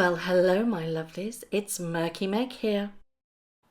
Well, hello my lovelies, it's Murky Meg here.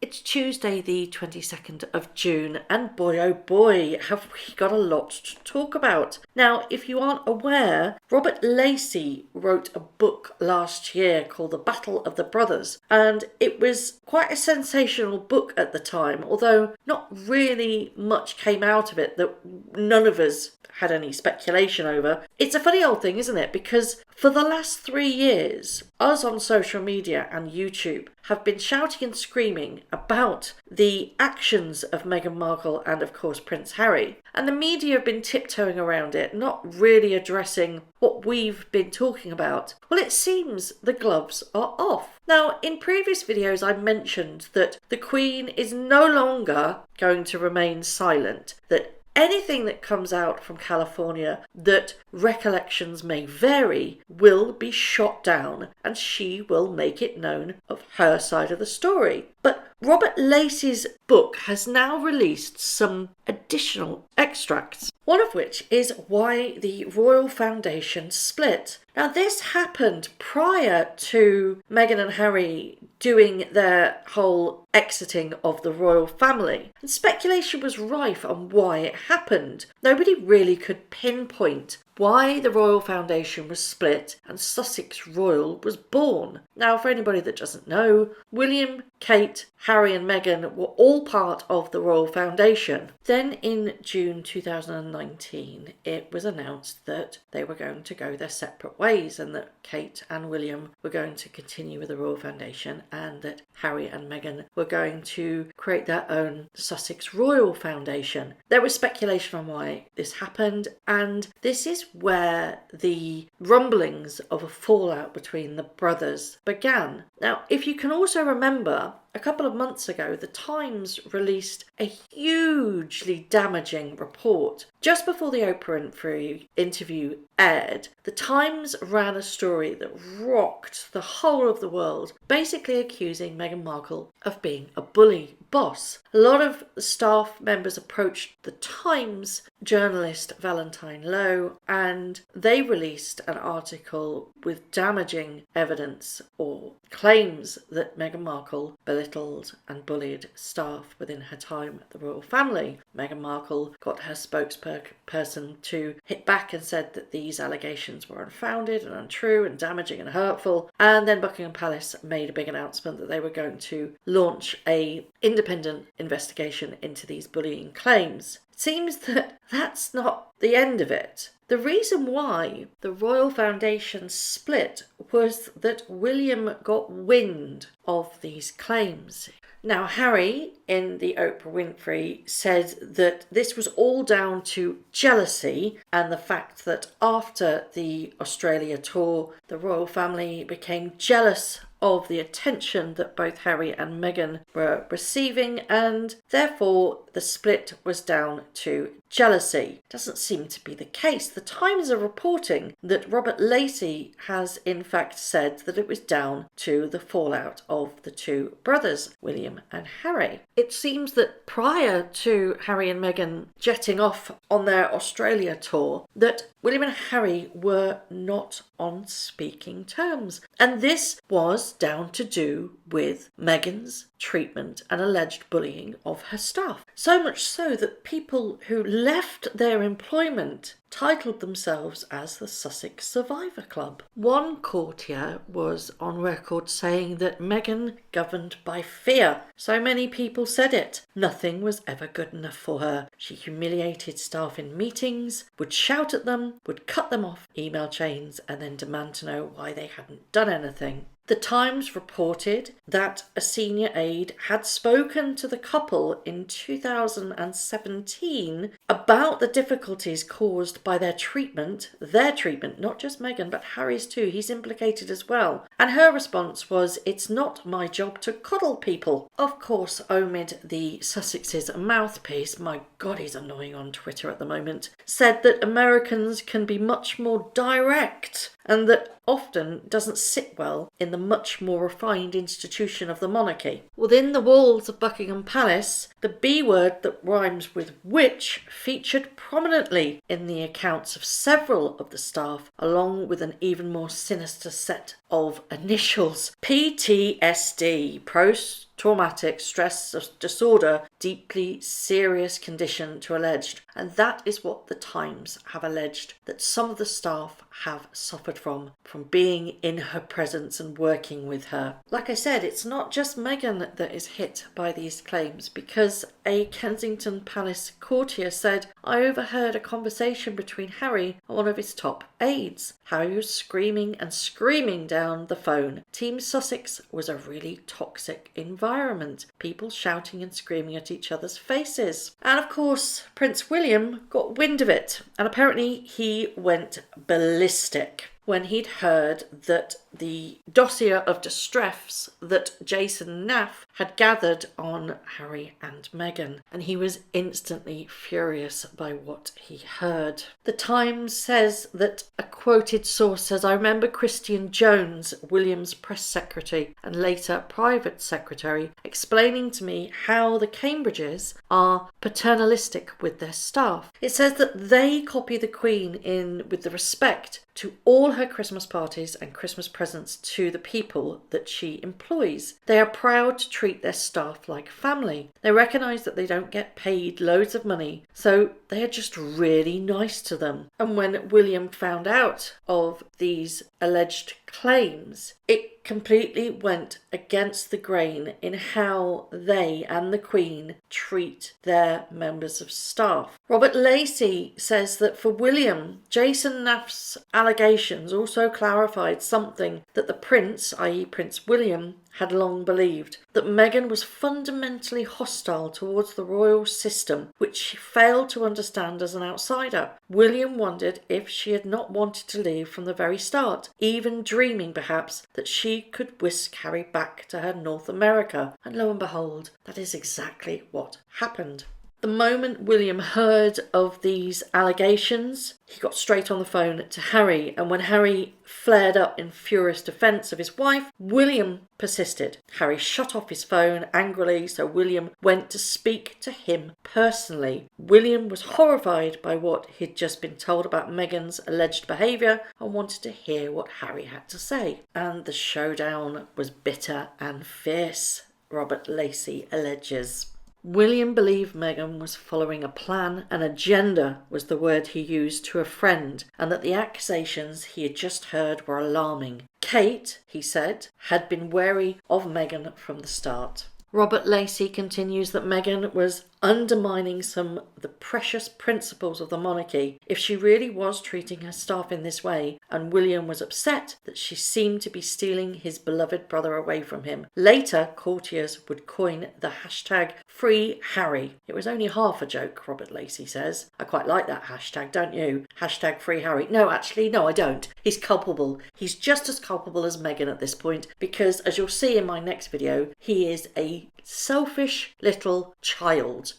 It's Tuesday the 22nd of June and boy oh boy have we got a lot to talk about. Now, if you aren't aware, Robert Lacey wrote a book last year called The Battle of the Brothers, and it was quite a sensational book at the time, although not really much came out of it that none of us had any speculation over. It's a funny old thing, isn't it? Because for the last 3 years, us on social media and YouTube have been shouting and screaming about the actions of Meghan Markle and, of course, Prince Harry. And the media have been tiptoeing around it, not really addressing what we've been talking about. Well, it seems the gloves are off. Now, in previous videos, I mentioned that the Queen is no longer going to remain silent, that anything that comes out from California that recollections may vary will be shot down and she will make it known of her side of the story. But Robert Lacey's book has now released some additional extracts, one of which is why the Royal Foundation split. Now, this happened prior to Meghan and Harry doing their whole exiting of the royal family, and speculation was rife on why it happened. Nobody really could pinpoint why the Royal Foundation was split and Sussex Royal was born. Now, for anybody that doesn't know, William, Kate, Harry and Meghan were all part of the Royal Foundation. Then in June 2019, it was announced that they were going to go their separate ways and that Kate and William were going to continue with the Royal Foundation and that Harry and Meghan were going to create their own Sussex Royal Foundation. There was speculation on why this happened, and this is where the rumblings of a fallout between the brothers began. Now, if you can also remember, a couple of months ago, the Times released a hugely damaging report. Just before the Oprah Winfrey interview aired, the Times ran a story that rocked the whole of the world, basically accusing Meghan Markle of being a bully boss. A lot of staff members approached the Times journalist Valentine Lowe, and they released an article with damaging evidence or claims that Meghan Markle belittled and bullied staff within her time at the royal family. Meghan Markle got her spokesperson to hit back and said that these allegations were unfounded and untrue and damaging and hurtful, and then Buckingham Palace made a big announcement that they were going to launch a independent investigation into these bullying claims. It seems that that's not the end of it. The reason why the Royal Foundation split was that William got wind of these claims. Now, Harry, in the Oprah Winfrey, said that this was all down to jealousy and the fact that after the Australia tour, the royal family became jealous of the attention that both Harry and Meghan were receiving, and therefore the split was down to jealousy. Doesn't seem to be the case. The Times are reporting that Robert Lacey has in fact said that it was down to the fallout of the two brothers, William and Harry. It seems that prior to Harry and Meghan jetting off on their Australia tour, that William and Harry were not on speaking terms. And this was down to do with Meghan's treatment and alleged bullying of her staff. So much so that people who left their employment titled themselves as the Sussex Survivor Club. One courtier was on record saying that Meghan governed by fear. So many people said it. Nothing was ever good enough for her. She humiliated staff in meetings, would shout at them, would cut them off email chains, and then demand to know why they hadn't done anything. The Times reported that a senior aide had spoken to the couple in 2017 about the difficulties caused by their treatment, not just Meghan, but Harry's too. He's implicated as well. And her response was, "It's not my job to coddle people." Of course, Omid, the Sussex's mouthpiece, my God, he's annoying on Twitter at the moment, said that Americans can be much more direct and that often doesn't sit well in the much more refined institution of the monarchy. Within the walls of Buckingham Palace, the B word that rhymes with witch featured prominently in the accounts of several of the staff, along with an even more sinister set of initials: PTSD, post-traumatic stress disorder, deeply serious condition to alleged. And that is what the Times have alleged that some of the staff have suffered from being in her presence and working with her. Like I said, it's not just Meghan that is hit by these claims, because a Kensington Palace courtier said, "I overheard a conversation between Harry and one of his top aides. Harry was screaming and screaming down the phone. Team Sussex was a really toxic environment. People shouting and screaming at each other's faces." And of course, Prince William got wind of it, and apparently he went ballistic when he'd heard that the dossier of distress that Jason Naff had gathered on Harry and Meghan, and he was instantly furious by what he heard. The Times says that a quoted source says, "I remember Christian Jones, William's press secretary and later private secretary, explaining to me how the Cambridges are paternalistic with their staff. It says that they copy the Queen in with the respect to all her Christmas parties and Christmas presents to the people that she employs. They are proud to treat their staff like family. They recognise that they don't get paid loads of money, so they are just really nice to them." And when William found out of these alleged claims, it completely went against the grain in how they and the Queen treat their members of staff. Robert Lacey says that for William, Jason Naff's allegations also clarified something that the Prince, i.e. Prince William, had long believed, that Meghan was fundamentally hostile towards the royal system, which she failed to understand as an outsider. William wondered if she had not wanted to leave from the very start, even dreaming perhaps that she could whisk Harry back to her North America. And lo and behold, that is exactly what happened. The moment William heard of these allegations, he got straight on the phone to Harry, and when Harry flared up in furious defence of his wife, William persisted. Harry shut off his phone angrily, so William went to speak to him personally. William was horrified by what he'd just been told about Meghan's alleged behaviour and wanted to hear what Harry had to say. And the showdown was bitter and fierce, Robert Lacey alleges. William believed Meghan was following a plan. An agenda was the word he used to a friend, and that the accusations he had just heard were alarming. Kate, he said, had been wary of Meghan from the start. Robert Lacey continues that Meghan was undermining some of the precious principles of the monarchy if she really was treating her staff in this way, and William was upset that she seemed to be stealing his beloved brother away from him. Later, courtiers would coin the hashtag Free Harry. It was only half a joke, Robert Lacey says. I quite like that hashtag, don't you? Hashtag Free Harry. No, actually, no, I don't. He's culpable. He's just as culpable as Meghan at this point, because as you'll see in my next video, he is a selfish little child.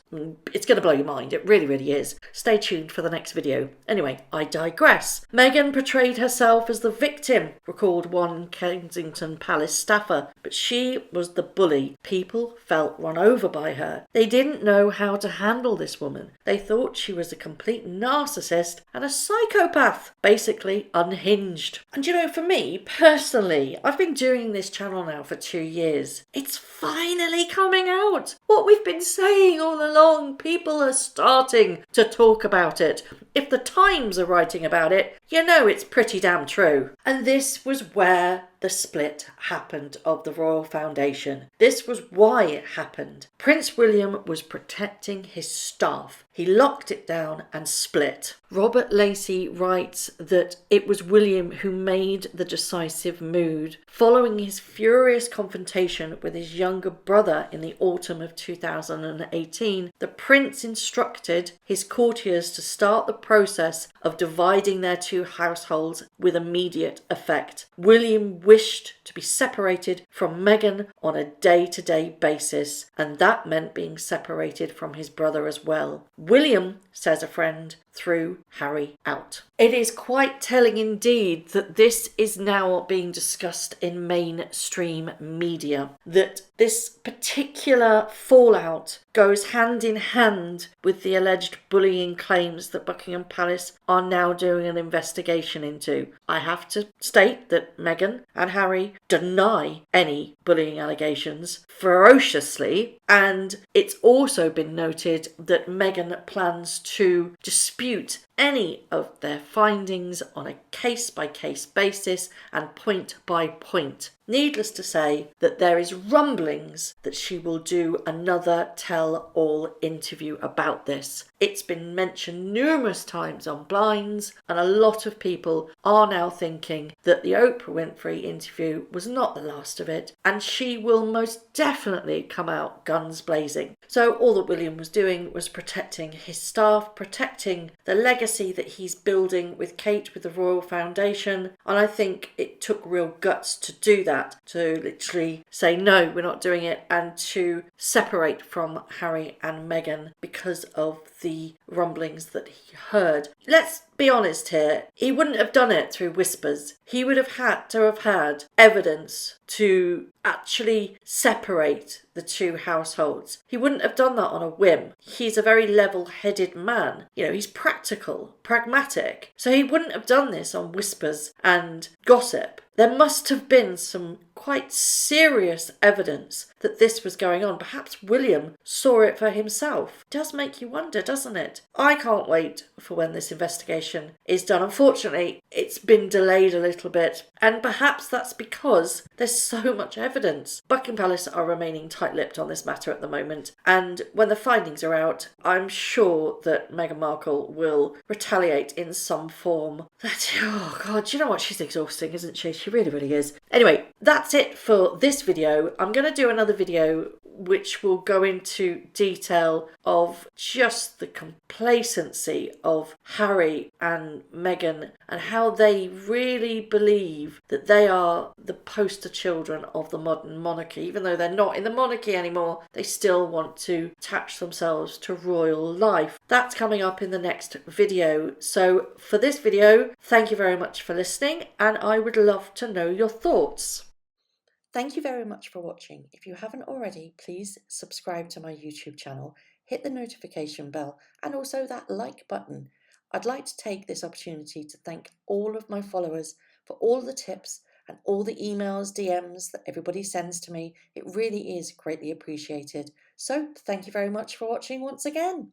It's going to blow your mind. It really, really is. Stay tuned for the next video. Anyway, I digress. Meghan portrayed herself as the victim, recalled one Kensington Palace staffer, but she was the bully. People felt run over by her. They didn't know how to handle this woman. They thought she was a complete narcissist and a psychopath, basically unhinged. And you know, for me, personally, I've been doing this channel now for 2 years. It's finally coming out. What we've been saying all along, people are starting to talk about it. If the Times are writing about it, you know it's pretty damn true. And this was where the split happened of the Royal Foundation. This was why it happened. Prince William was protecting his staff. He locked it down and split. Robert Lacey writes that it was William who made the decisive move. Following his furious confrontation with his younger brother in the autumn of 2018, the prince instructed his courtiers to start the process of dividing their two households with immediate effect. William wished to be separated from Meghan on a day-to-day basis, and that meant being separated from his brother as well. William, says a friend, threw Harry out. It is quite telling indeed that this is now being discussed in mainstream media, that this particular fallout goes hand in hand with the alleged bullying claims that Buckingham Palace are now doing an investigation into. I have to state that Meghan and Harry deny any bullying allegations ferociously, and it's also been noted that Meghan plans to dispute any of their findings on a case-by-case basis and point by point. Needless to say that there is rumblings that she will do another tell-all interview about this. It's been mentioned numerous times on Blinds, and a lot of people are now thinking that the Oprah Winfrey interview was not the last of it, and she will most definitely come out guns blazing. So all that William was doing was protecting his staff, protecting the legacy that he's building with Kate with the Royal Foundation, and I think it took real guts to do that, to literally say no, we're not doing it, and to separate from Harry and Meghan because of the rumblings that he heard. Let's be honest here, he wouldn't have done it through whispers. He would have had to have had evidence to actually separate the two households. He wouldn't have done that on a whim. He's a very level-headed man. You know, he's practical, pragmatic. So he wouldn't have done this on whispers and gossip. There must have been some quite serious evidence that this was going on. Perhaps William saw it for himself. It does make you wonder, doesn't it? I can't wait for when this investigation is done. Unfortunately, it's been delayed a little bit, and perhaps that's because there's so much evidence. Buckingham Palace are remaining tight-lipped on this matter at the moment, and when the findings are out, I'm sure that Meghan Markle will retaliate in some form. Oh God, you know what? She's exhausting, isn't she? She really, really is. Anyway, that's it for this video. I'm going to do another video which will go into detail of just the complacency of Harry and Meghan and how they really believe that they are the poster children of the modern monarchy. Even though they're not in the monarchy anymore, they still want to attach themselves to royal life. That's coming up in the next video. So for this video, thank you very much for listening, and I would love to know your thoughts. Thank you very much for watching. If you haven't already, please subscribe to my YouTube channel, hit the notification bell, and also that like button. I'd like to take this opportunity to thank all of my followers for all the tips and all the emails, DMs that everybody sends to me. It really is greatly appreciated. So thank you very much for watching once again.